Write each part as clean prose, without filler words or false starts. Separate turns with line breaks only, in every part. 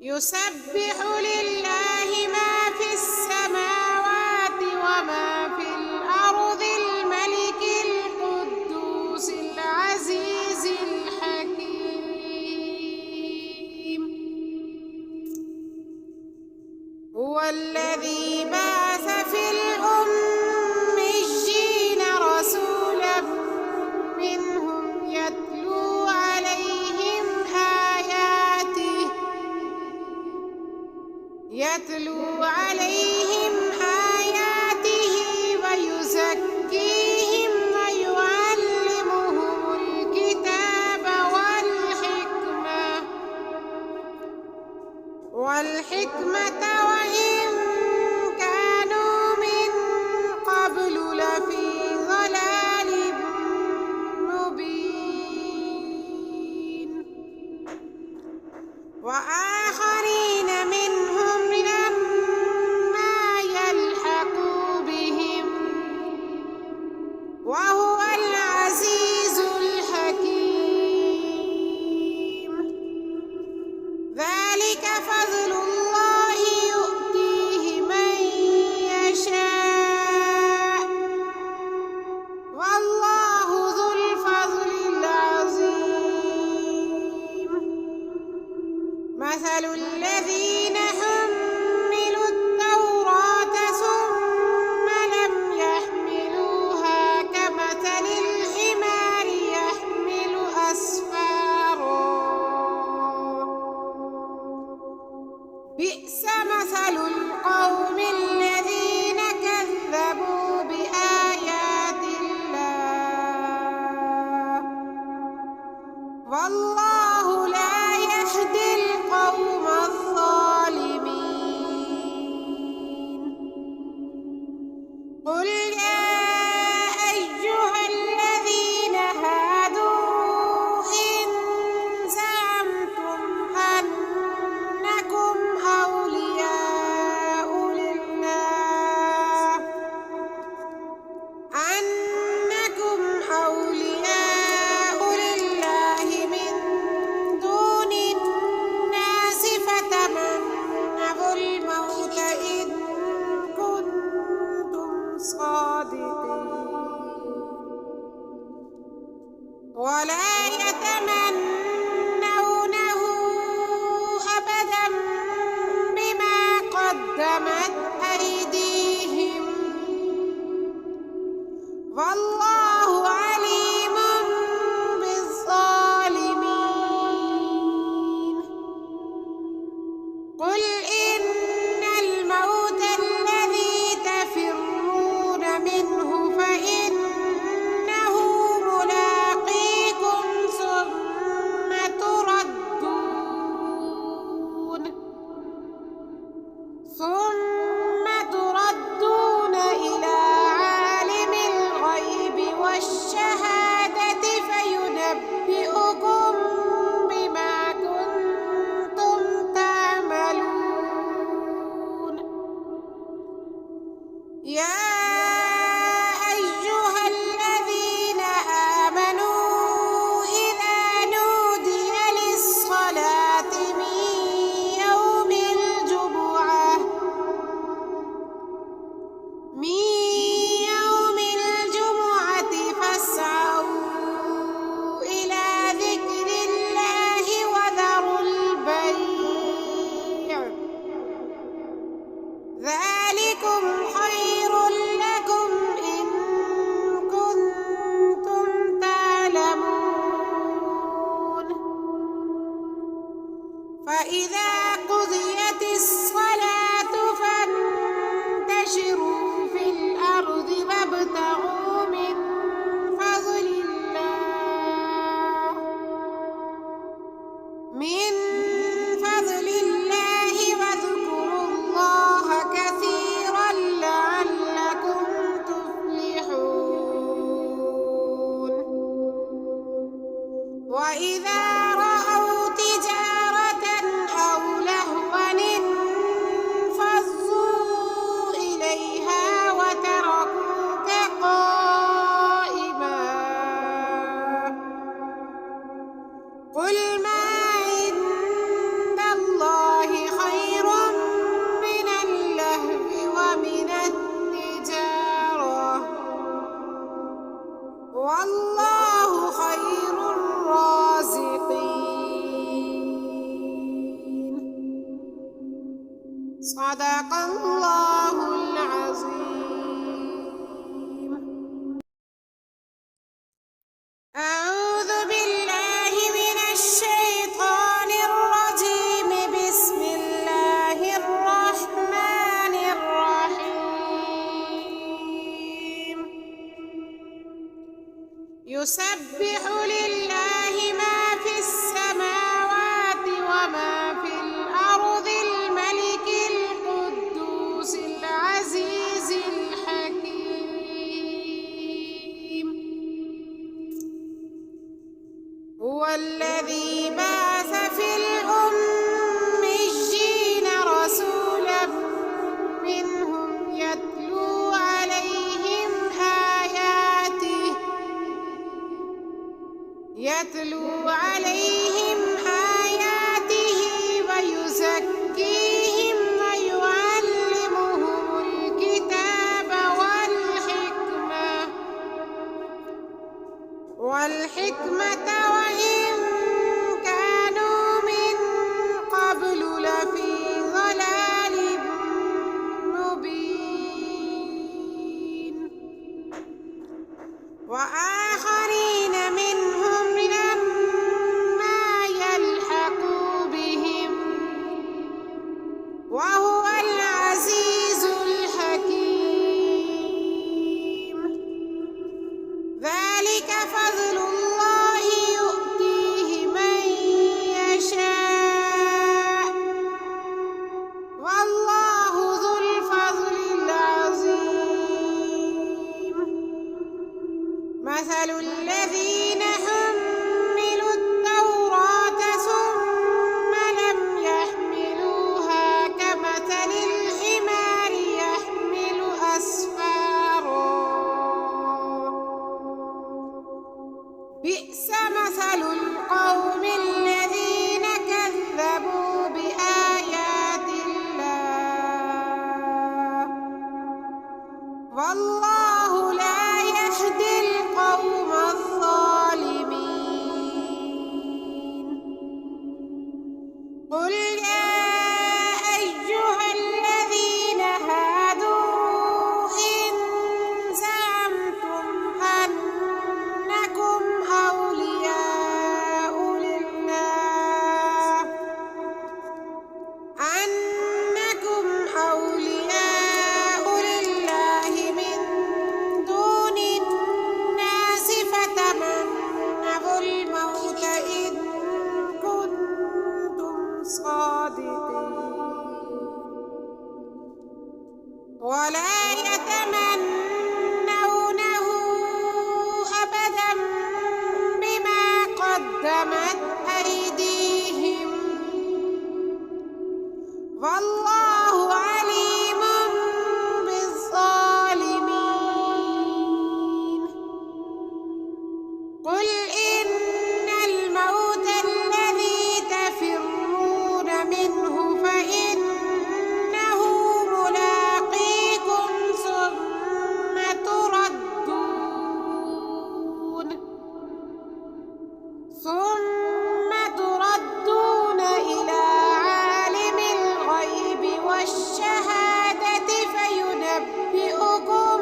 يسبح لله ما في السماوات وما في الأرض الملك القدوس العزيز الحكيم. هو الذي بعث في الأميين رسولا منهم يتلو عليهم آياته ويزكيهم ويعلمهم الكتاب والحكمة وإن كانوا من قبل لفي ضلال مبين. وآخرين منهم لما يلحقوا بهم وهو العزيز الحكيم. ذلك فضل الله يؤتيه من يشاء والله ذو الفضل العظيم. مثل الذين حملوا التوراة ثم لم يحملوها كمثل الحمار يحمل أسفارا بئس مثل القوم الذين كذبوا بآيات الله والله لا يهدي القوم الظالمين. قل يا أيها الذين هادوا إن زعمتم أنكم أولياء لله من دون الناس فتمنوا الموت إن كنتم صادقين ولا يتمنونه أبدا بما قدمت أيديهم والله عليم بالظالمين. قل إن الموت الذي تفرون منه فإنه ملاقيكم ثم تردون إلى عالم الغيب والشهادة فينبئكم بما كنتم تعملون. يا أيها الذين آمنوا إذا نودي للصلاة من يوم الجمعة فاسعوا إلى ذكر الله وذروا البيع ذلكم خير لكم إن كنتم تعلمون. فإذا قضيت الصلاة فانتشروا في الأرض وابتغوا من فضل الله واذكروا الله كثيرا لعلكم تفلحون. وإذا رأوا تجارة أو لهوا صدق الله العظيم. أعوذ بالله من الشيطان الرجيم. بسم الله الرحمن الرحيم. يسبح لله ما في السماوات وما في الأرض، الملك القدوس العزيز الحكيم. هو الذي بعث في الأميين رسولا منهم يتلو عليهم آياته ويزكيهم ويعلمهم الكتاب والحكمة وإن كانوا من قبل لفي ضلال مبين. وآخرين منهم لما يلحقوا بهم وهو العزيز الحكيم. ذلك فضل الله يؤتيه من يشاء والله ذو الفضل العظيم. مثل الذين حملوا التوراة ثم لم يحملوها كمثل الحمار يحمل أسفارا، بئس مثل القوم الذين كذبوا بآيات الله والله لا يهدي القوم الظالمين. قل يا أيها الذين هادوا إن زعمتم أنكم أولياء لله من دون الناس فتمنوا الموت إن كنتم صادقين ولا يتمنونه أبدا بما قدمت أيديهم والله عليم بالظالمين. قل إن الموت الذي تفرون منه فإنه ملاقيكم ثم تردون إلى عالم الغيب والشهادة فينبئكم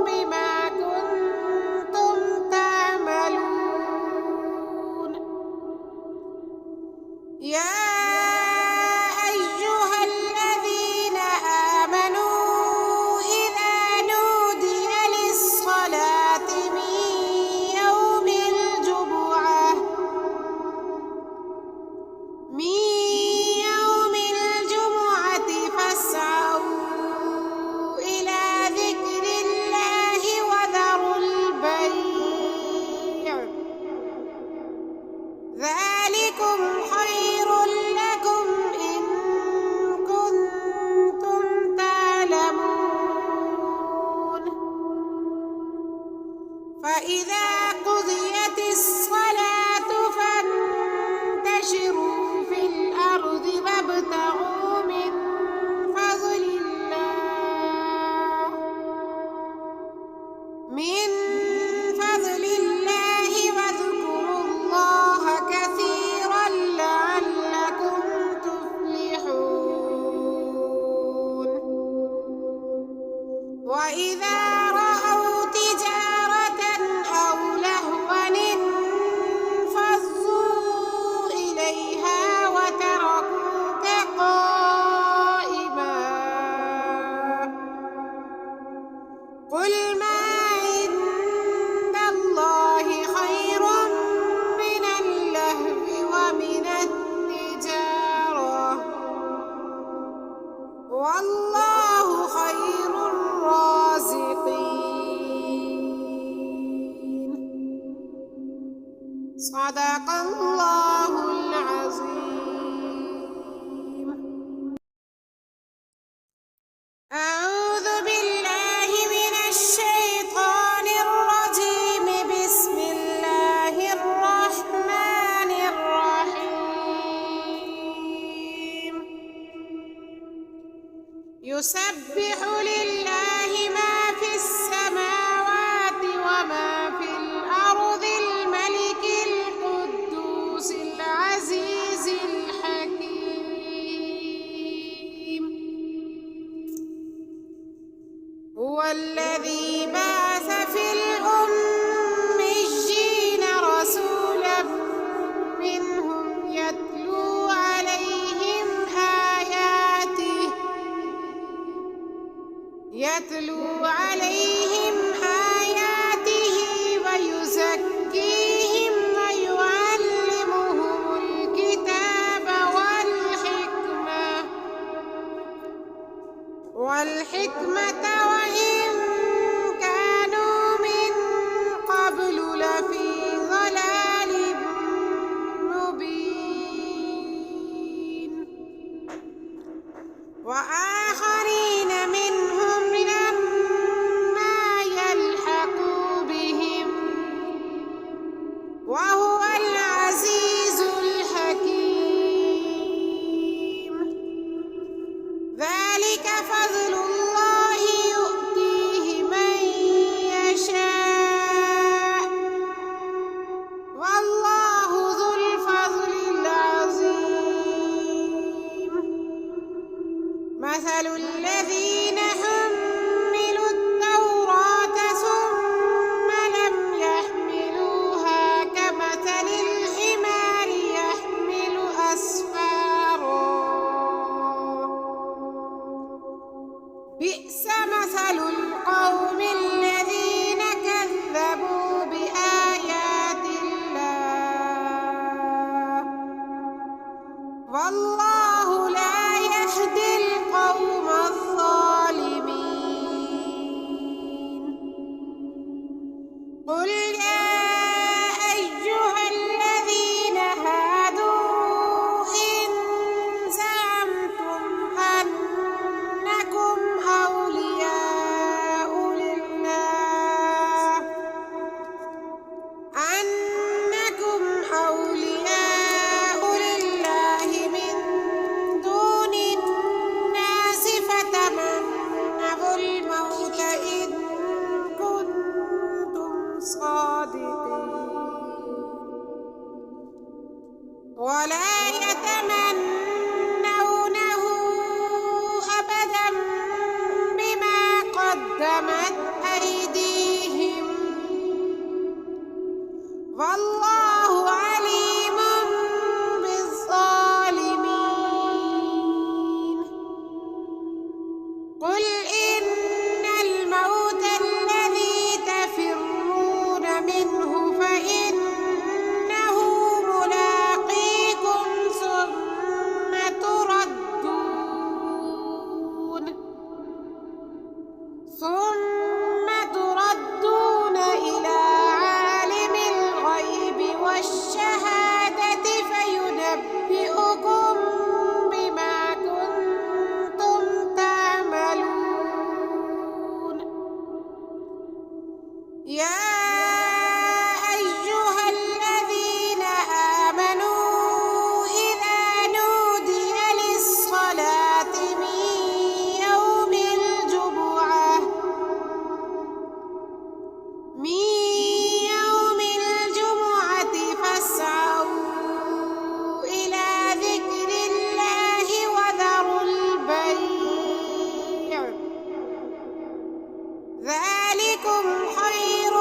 بما كنتم تعملون. يا أيها الذين آمنوا إذا نودي للصلاة من يوم الجمعة فاسعوا إلى ذكر الله وذروا البيع ذلكم خير يسبح لله ما في السماوات وما في الأرض الملك القدوس العزيز الحكيم هو الذي بعث في الأميين رسولا منهم يتلو عليهم آياته ويزكيهم ويعلمهم الكتاب والحكمة وإن كانوا من قبل لفي ضلال مبين وآخرين منهم لما يلحقوا بهم وهو العزيز الحكيم ذلك فضل الله يؤتيه من يشاء والله ذو الفضل العظيم مثل الذين حملوا التوراة ثم لم يحملوها كمثل الحمار يحمل أسفارا بئس مثل القوم الذين كذبوا بآيات الله والله لا يهدي القوم الظالمين قل يا أيها الذين هادوا إن زعمتم أنكم أولياء لله من دون الناس فتمنوا الموت إن كنتم صادقين ولا يتمنونه أبدا بما قدمت أيديهم والله عليم بالظالمين قل إن الموت الذي تفرون منه فإنه ملاقيكم ثم تردون إلى عالم الغيب والشهادة فينبئكم بما كنتم تعملون يا أيها الذين آمنوا إذا نودي للصلاة من يوم الجمعة فاسعوا إلى ذكر الله وذروا البيع ذلكم خير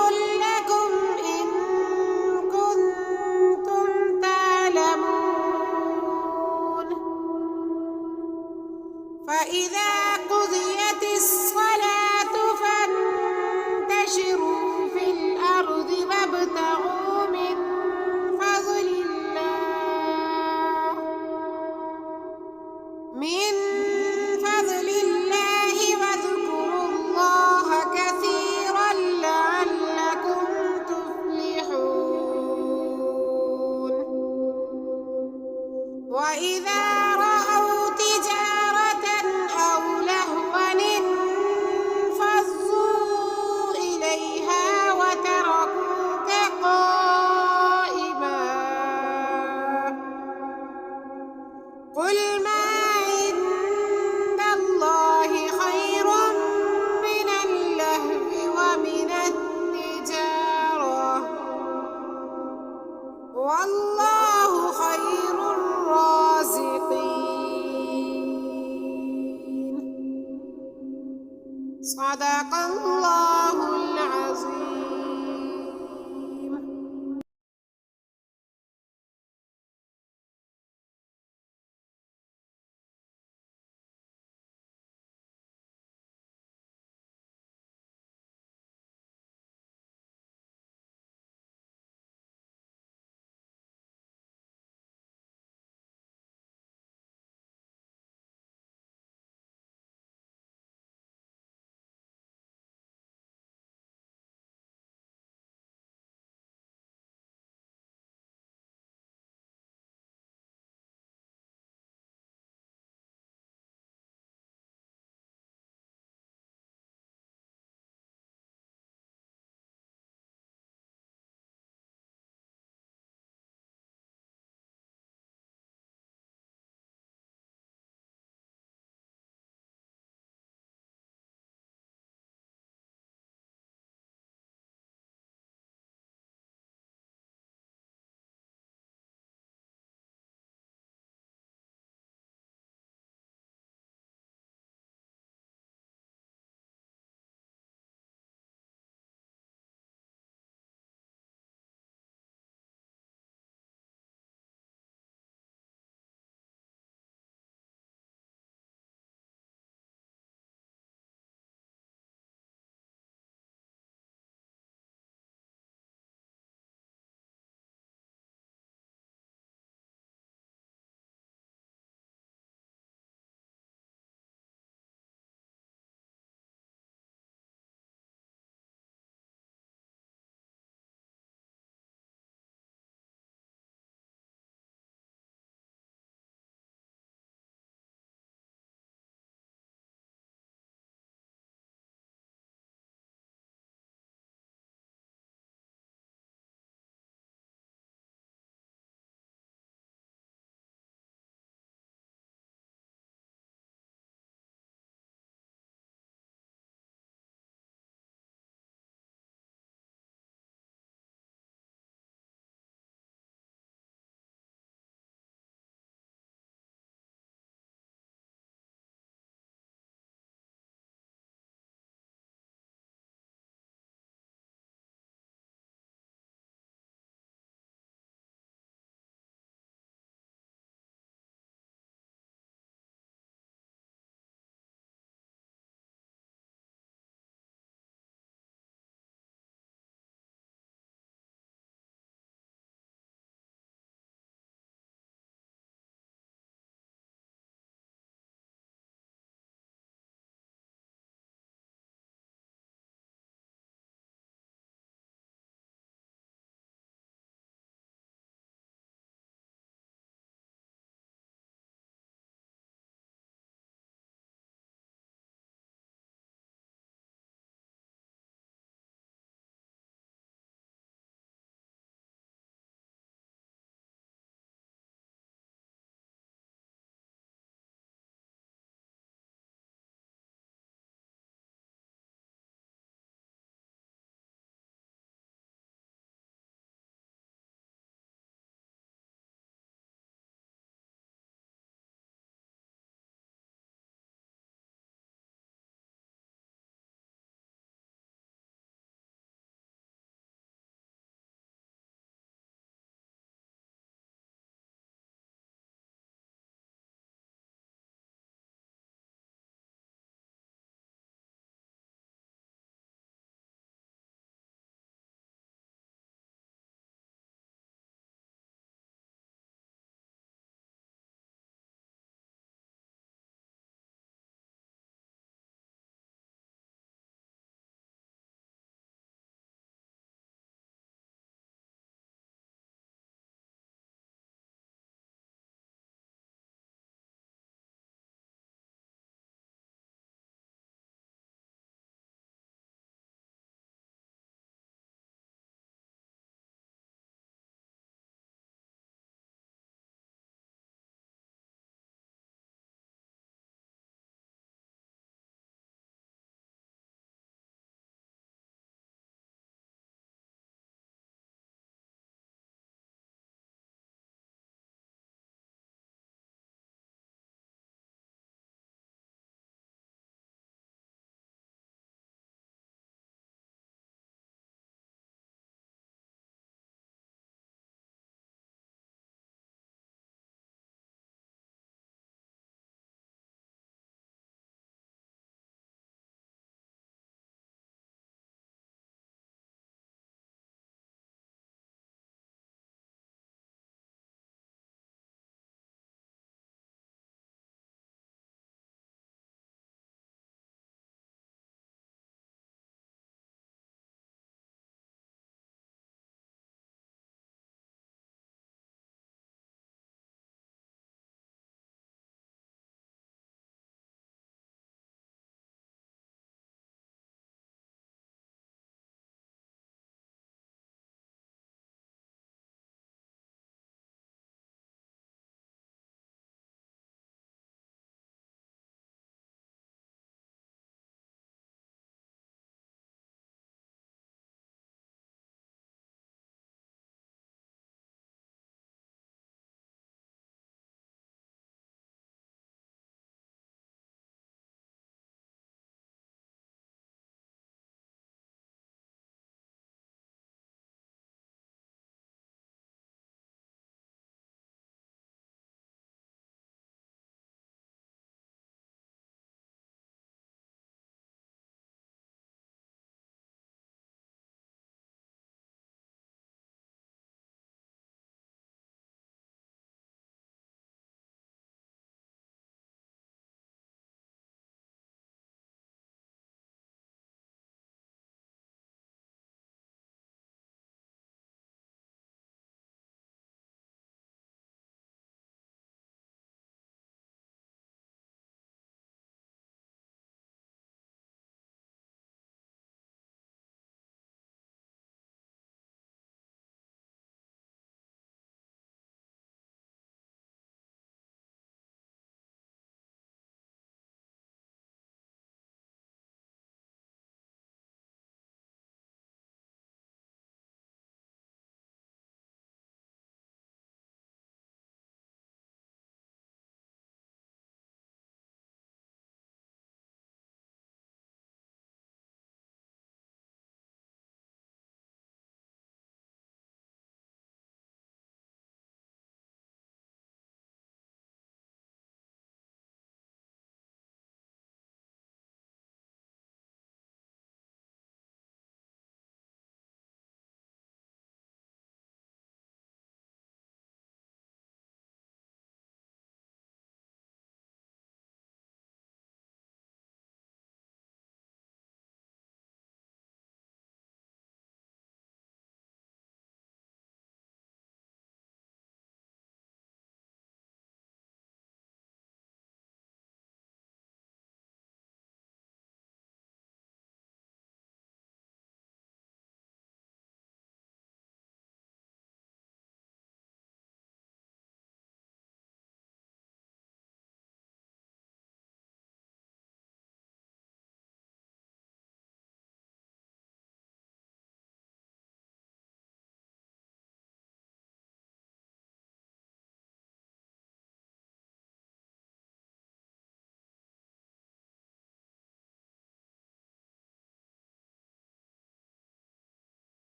لكم إن كنتم تعلمون فإذا قضيت الصلاة فانتشروا في الأرض وابتغوا من فضل الله واذكروا الله كثيرا لعلكم تفلحون وإذا رأوا تجارة أو لهوا انفضوا إليها وتركوك قائما قل ما عند الله صدق الله